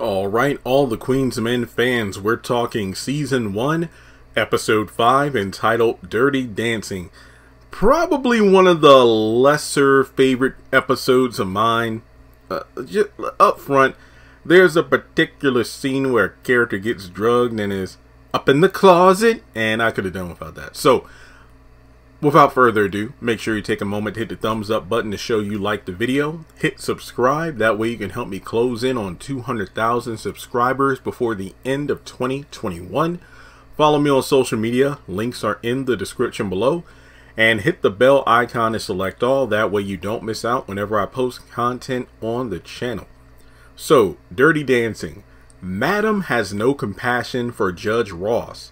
Alright, all the Queens of Men fans, we're talking Season 1, Episode 5, entitled Dirty Dancing. Probably one of the lesser favorite episodes of mine. Just up front, there's a particular scene where a character gets drugged and is up in the closet, and I could have done without that. So, without further ado, make sure you take a moment to hit the thumbs up button to show you like the video. Hit subscribe, that way you can help me close in on 200,000 subscribers before the end of 2021. Follow me on social media, links are in the description below. And hit the bell icon to select all, that way you don't miss out whenever I post content on the channel. So, Dirty Dancing. Madam has no compassion for Judge Ross.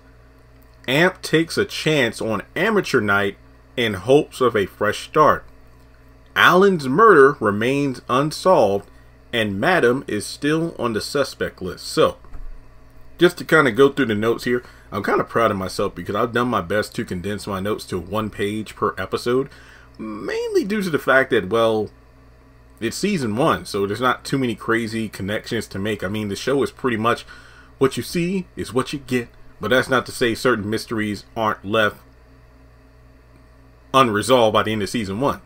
Amp takes a chance on amateur night in hopes of a fresh start. Alan's murder remains unsolved and Madam is still on the suspect list. So, just to kind of go through the notes here, I'm kind of proud of myself because I've done my best to condense my notes to 1 page per episode, mainly due to the fact that, well, it's Season 1, so there's not too many crazy connections to make. I mean, the show is pretty much what you see is what you get. But that's not to say certain mysteries aren't left unresolved by the end of Season 1.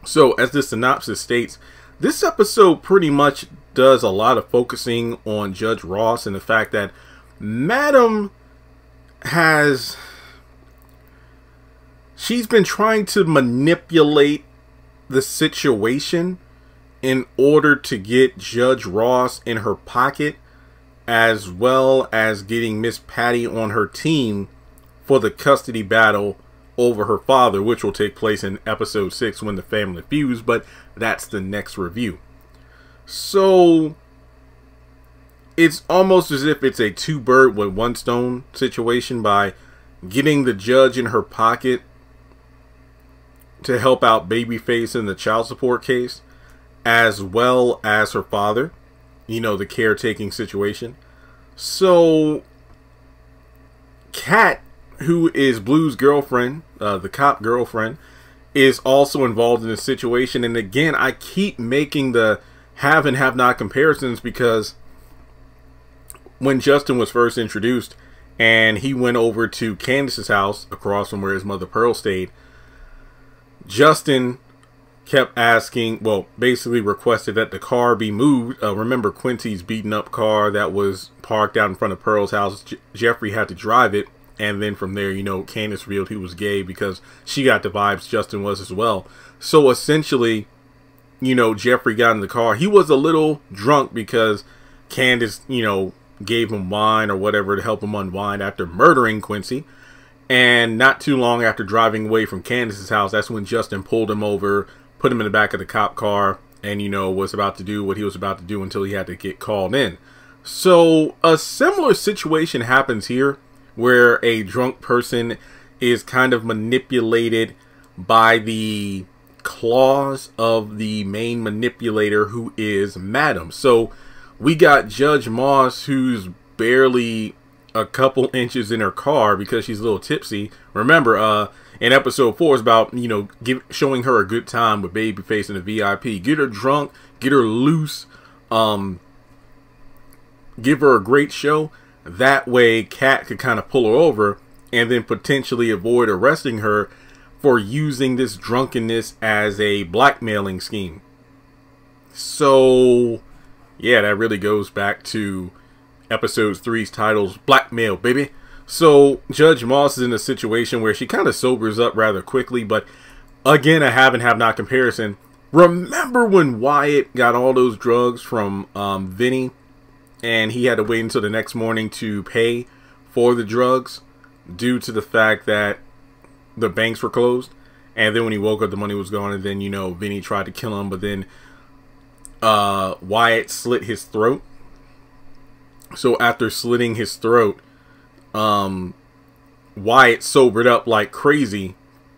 So, as the synopsis states, this episode pretty much does a lot of focusing on Judge Ross and the fact that Madam she's been trying to manipulate the situation in order to get Judge Ross in her pocket, as well as getting Miss Patty on her team for the custody battle over her father, which will take place in episode 6 when the family feuds, but that's the next review. So, it's almost as if it's a 2-bird with 1 stone situation by getting the judge in her pocket to help out Babyface in the child support case, as well as her father. You know, the caretaking situation. So, Kat, who is Blue's girlfriend, the cop girlfriend, is also involved in the situation. And again, I keep making the have and have not comparisons because when Justin was first introduced and he went over to Candace's house across from where his mother Pearl stayed, Justin kept asking, well, basically requested that the car be moved. Remember Quincy's beaten up car that was parked out in front of Pearl's house? Jeffrey had to drive it, and then from there, you know, Candace revealed he was gay because she got the vibes Justin was as well. So essentially, you know, Jeffrey got in the car. He was a little drunk because Candace, you know, gave him wine or whatever to help him unwind after murdering Quincy. And not too long after driving away from Candace's house, that's when Justin pulled him over, put him in the back of the cop car, and, you know, was about to do what he was about to do until he had to get called in. So a similar situation happens here where a drunk person is kind of manipulated by the claws of the main manipulator, who is Madam. So we got Judge Moss, who's barely a couple inches in her car because she's a little tipsy. Remember, in episode 4 is about, you know, showing her a good time with Babyface and the VIP. Get her drunk, get her loose, give her a great show. That way Kat could kind of pull her over and then potentially avoid arresting her for using this drunkenness as a blackmailing scheme. So, yeah, that really goes back to episode 3's titles, Blackmail, baby. So, Judge Moss is in a situation where she kind of sobers up rather quickly, but again, a have and have not comparison. Remember when Wyatt got all those drugs from Vinny, and he had to wait until the next morning to pay for the drugs due to the fact that the banks were closed? And then when he woke up, the money was gone, and then, you know, Vinny tried to kill him, but then Wyatt slit his throat. So after slitting his throat, Wyatt sobered up like crazy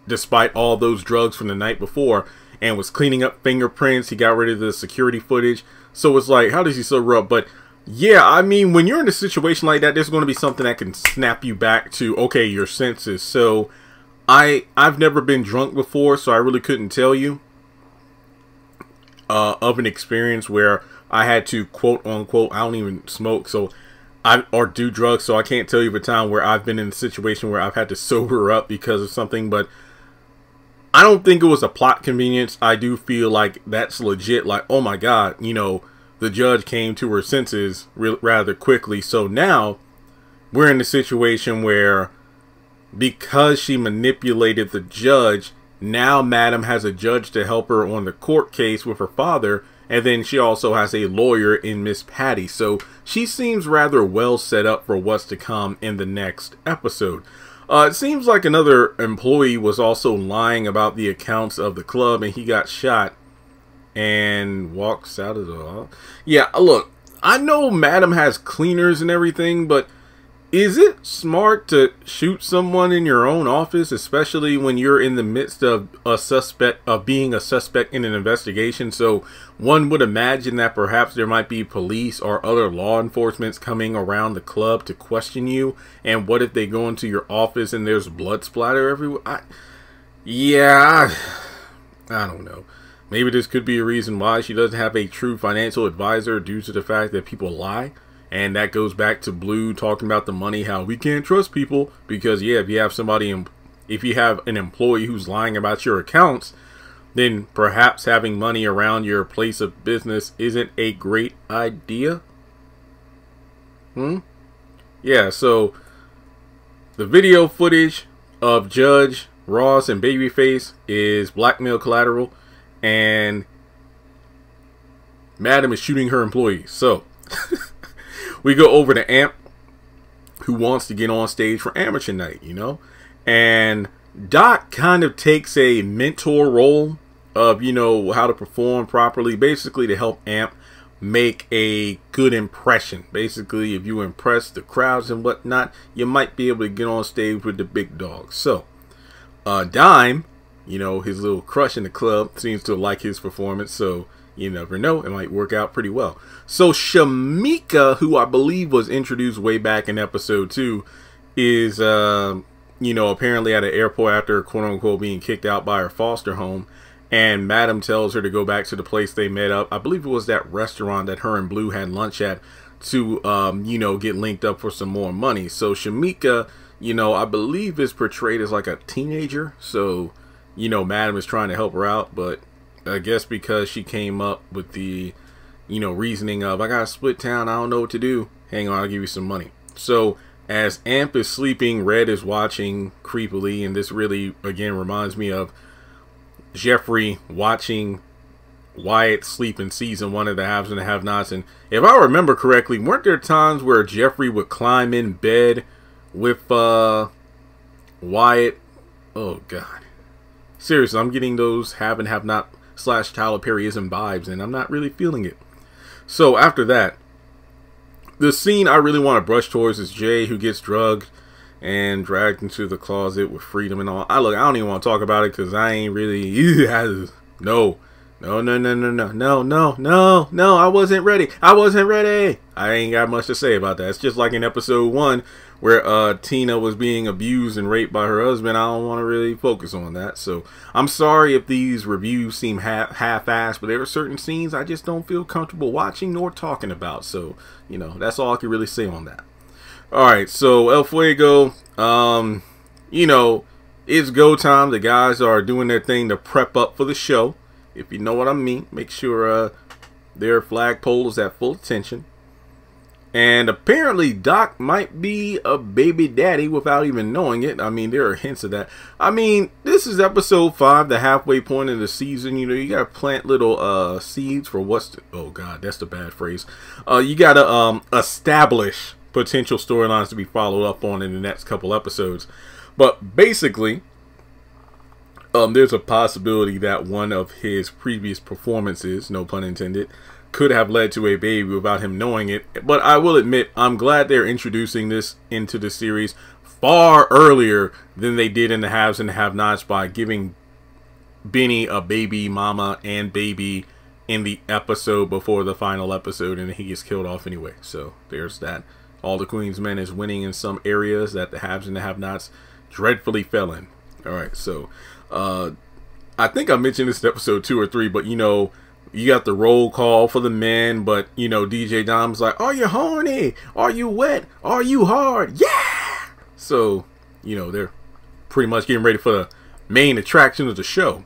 despite all those drugs from the night before and was cleaning up fingerprints. He got rid of the security footage. So it's like, how does he sober up? But yeah, I mean, when you're in a situation like that, there's going to be something that can snap you back to, okay, your senses. So I've never been drunk before, so I really couldn't tell you of an experience where I had to quote unquote, I don't even smoke, so or do drugs, so I can't tell you of a time where I've been in a situation where I've had to sober up because of something, but I don't think it was a plot convenience. I do feel like that's legit, like, oh my God, you know, the judge came to her senses rather quickly. So now we're in a situation where, because she manipulated the judge, now Madam has a judge to help her on the court case with her father, and then she also has a lawyer in Miss Patty. So she seems rather well set up for what's to come in the next episode. It seems like another employee was also lying about the accounts of the club, and he got shot and walks out of the... Yeah, look, I know Madam has cleaners and everything, but is it smart to shoot someone in your own office, especially when you're in the midst of being a suspect in an investigation? So one would imagine that perhaps there might be police or other law enforcement coming around the club to question you. And what if they go into your office and there's blood splatter everywhere? I don't know. Maybe this could be a reason why she doesn't have a true financial advisor, due to the fact that people lie. And that goes back to Blue talking about the money, how we can't trust people, because yeah, if you have an employee who's lying about your accounts, then perhaps having money around your place of business isn't a great idea. Yeah, so the video footage of Judge Ross and Babyface is blackmail collateral, and Madam is shooting her employees. So we go over to Amp, who wants to get on stage for amateur night, you know? And Doc kind of takes a mentor role of, you know, how to perform properly, basically to help Amp make a good impression. Basically, if you impress the crowds and whatnot, you might be able to get on stage with the big dogs. So, Dime, you know, his little crush in the club, seems to like his performance, so you never know, it might work out pretty well. So Shamika, who I believe was introduced way back in episode 2, is, you know, apparently at an airport after quote-unquote being kicked out by her foster home. And Madam tells her to go back to the place they met up. I believe it was that restaurant that her and Blue had lunch at to, you know, get linked up for some more money. So Shamika, you know, I believe is portrayed as like a teenager. So, you know, Madam is trying to help her out, but I guess because she came up with the, you know, reasoning of, I gotta split town, I don't know what to do. Hang on, I'll give you some money. So as Amp is sleeping, Red is watching creepily, and this really, again, reminds me of Jeffrey watching Wyatt sleep in season 1 of the Haves and the Have-Nots. And if I remember correctly, weren't there times where Jeffrey would climb in bed with Wyatt? Oh God, seriously, I'm getting those Have and Have-Not / Tyler Perryism vibes, and I'm not really feeling it. So after that, the scene I really want to brush towards is Jay, who gets drugged and dragged into the closet with Freedom and all. I don't even want to talk about it because I ain't really no, I wasn't ready. I ain't got much to say about that. It's just like in episode 1 where Tina was being abused and raped by her husband. I don't want to really focus on that. So I'm sorry if these reviews seem half-assed, but there are certain scenes I just don't feel comfortable watching nor talking about. So, you know, that's all I can really say on that. Alright, so El Fuego, you know, it's go time. The guys are doing their thing to prep up for the show. If you know what I mean, make sure their flagpole is at full attention. And apparently Doc might be a baby daddy without even knowing it. I mean, there are hints of that. I mean, this is episode 5, the halfway point of the season. You know, you gotta plant little seeds for oh God, that's the bad phrase. You gotta establish potential storylines to be followed up on in the next couple episodes. But basically, there's a possibility that one of his previous performances, no pun intended, could have led to a baby without him knowing it. But I will admit, I'm glad they're introducing this into the series far earlier than they did in the Haves and the Have-Nots by giving Benny a baby mama and baby in the episode before the final episode, and he gets killed off anyway. So there's that. All the Queen's Men is winning in some areas that the Haves and the Have-Nots dreadfully fell in. Alright, so I think I mentioned this in episode 2 or 3, but you know, you got the roll call for the men, but you know, DJ Dom's like, are you horny? Are you wet? Are you hard? Yeah! So, you know, they're pretty much getting ready for the main attraction of the show.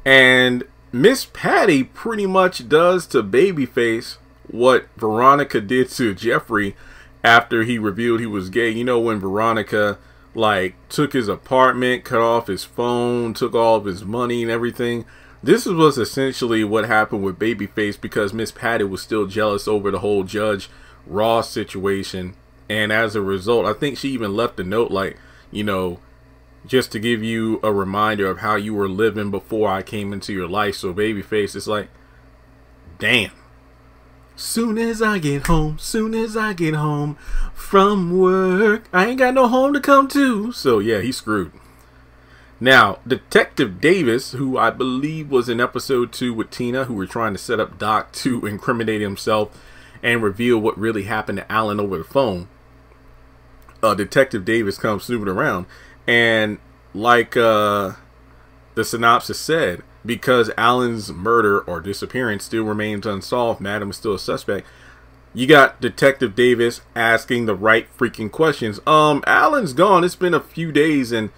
And Miss Patty pretty much does to Babyface what Veronica did to Jeffrey after he revealed he was gay. You know, when Veronica like took his apartment, cut off his phone, took all of his money and everything. This was essentially what happened with Babyface, because Miss Patty was still jealous over the whole Judge Ross situation. And as a result, I think she even left a note like, you know, just to give you a reminder of how you were living before I came into your life. So Babyface is like, damn. Soon as I get home from work, I ain't got no home to come to. So yeah, he's screwed. Now, Detective Davis, who I believe was in episode 2 with Tina, who were trying to set up Doc to incriminate himself and reveal what really happened to Alan over the phone. Detective Davis comes snooping around, and like the synopsis said, because Alan's murder or disappearance still remains unsolved, Madam is still a suspect. You got Detective Davis asking the right freaking questions. Alan's gone. It's been a few days, and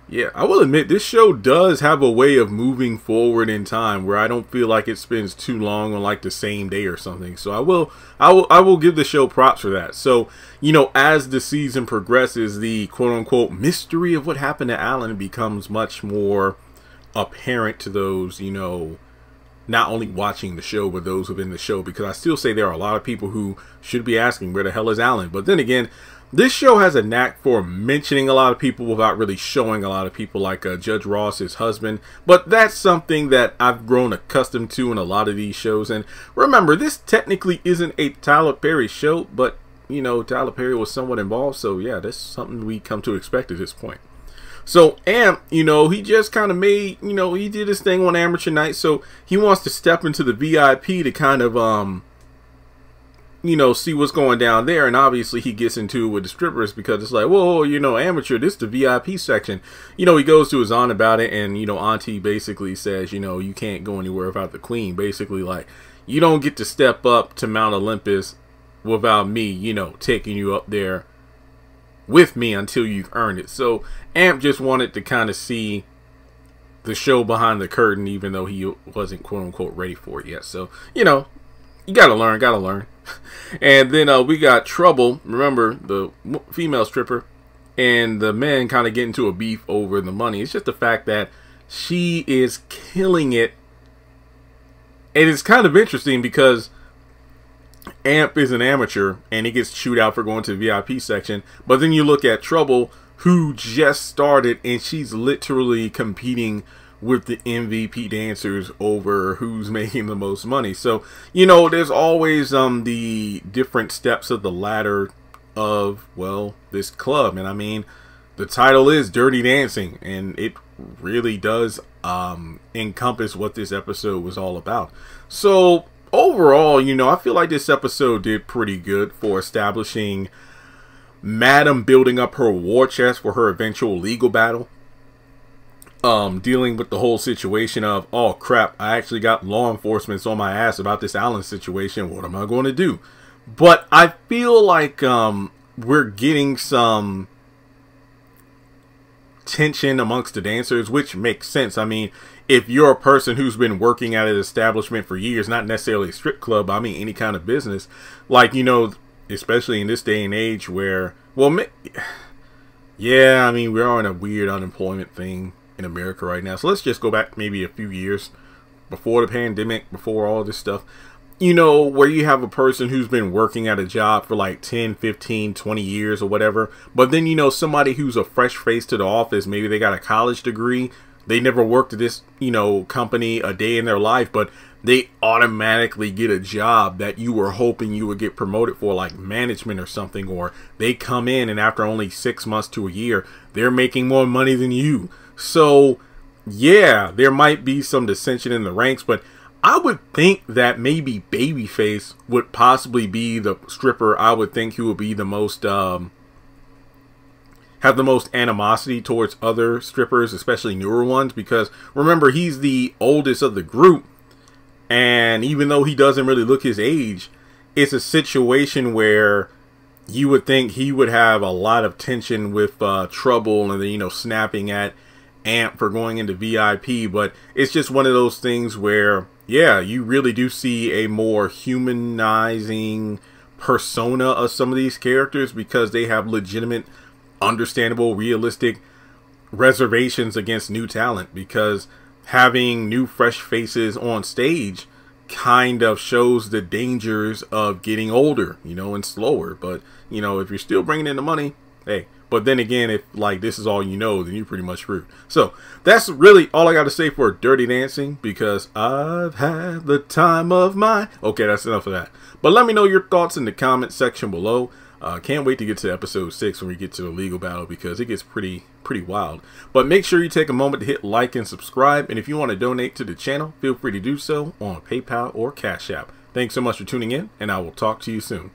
yeah, I will admit this show does have a way of moving forward in time where I don't feel like it spends too long on like the same day or something. So I will give the show props for that. So, you know, as the season progresses, the quote unquote mystery of what happened to Alan becomes much more apparent to those, you know, not only watching the show, but those within the show, because I still say there are a lot of people who should be asking, where the hell is Alan? But then again, this show has a knack for mentioning a lot of people without really showing a lot of people, like Judge Ross, his husband. But that's something that I've grown accustomed to in a lot of these shows. And remember, this technically isn't a Tyler Perry show, but, you know, Tyler Perry was somewhat involved. So yeah, that's something we come to expect at this point. So Amp, you know, he just kind of made, you know, he did his thing on Amateur Night. So he wants to step into the VIP to kind of, you know, see what's going down there. And obviously he gets into it with the strippers, because it's like, whoa, you know, Amateur, this is the VIP section. You know, he goes to his aunt about it, and, you know, Auntie basically says, you know, you can't go anywhere without the queen. Basically, like, you don't get to step up to Mount Olympus without me, you know, taking you up there with me until you've earned it. So Amp just wanted to kind of see the show behind the curtain, even though he wasn't quote unquote ready for it yet. So, you know, you gotta learn. And then we got Trouble, remember, the female stripper, and the men kind of get into a beef over the money. It's just the fact that she is killing it. And it's kind of interesting because Amp is an amateur and he gets chewed out for going to the VIP section. But then you look at Trouble, who just started, and she's literally competing with the MVP dancers over who's making the most money. So, you know, there's always the different steps of the ladder of, well, this club. And I mean, the title is Dirty Dancing, and it really does encompass what this episode was all about. So overall, you know, I feel like this episode did pretty good for establishing Madam building up her war chest for her eventual legal battle. Dealing with the whole situation of, oh crap, I actually got law enforcement on my ass about this Allen situation. What am I going to do? But I feel like we're getting some tension amongst the dancers, which makes sense. I mean, if you're a person who's been working at an establishment for years, not necessarily a strip club, I mean any kind of business, like, you know, especially in this day and age where, well, yeah, I mean, we're on a weird unemployment thing in America right now. So let's just go back maybe a few years before the pandemic, before all this stuff, you know, where you have a person who's been working at a job for like 10, 15, 20 years or whatever. But then, you know, somebody who's a fresh face to the office, maybe they got a college degree, they never worked at this, you know, company a day in their life, but they automatically get a job that you were hoping you would get promoted for, like management or something. Or they come in and after only 6 months to a year, they're making more money than you. So yeah, there might be some dissension in the ranks, but I would think that maybe Babyface would possibly be the stripper I would think who would be the most have the most animosity towards other strippers, especially newer ones, because remember, he's the oldest of the group. And even though he doesn't really look his age, it's a situation where you would think he would have a lot of tension with Trouble, and then, you know, snapping at Amp for going into VIP. But it's just one of those things where, yeah, you really do see a more humanizing persona of some of these characters, because they have legitimate, understandable, realistic reservations against new talent, because having new fresh faces on stage kind of shows the dangers of getting older, you know, and slower. But, you know, if you're still bringing in the money, hey. But then again, if like this is all you know, then you're pretty much screwed. So that's really all I got to say for Dirty Dancing, because I've had the time of my... Okay, that's enough of that. But let me know your thoughts in the comment section below. Can't wait to get to episode 6 when we get to the legal battle, because it gets pretty wild. But make sure you take a moment to hit like and subscribe. And if you want to donate to the channel, feel free to do so on PayPal or Cash App. Thanks so much for tuning in, and I will talk to you soon.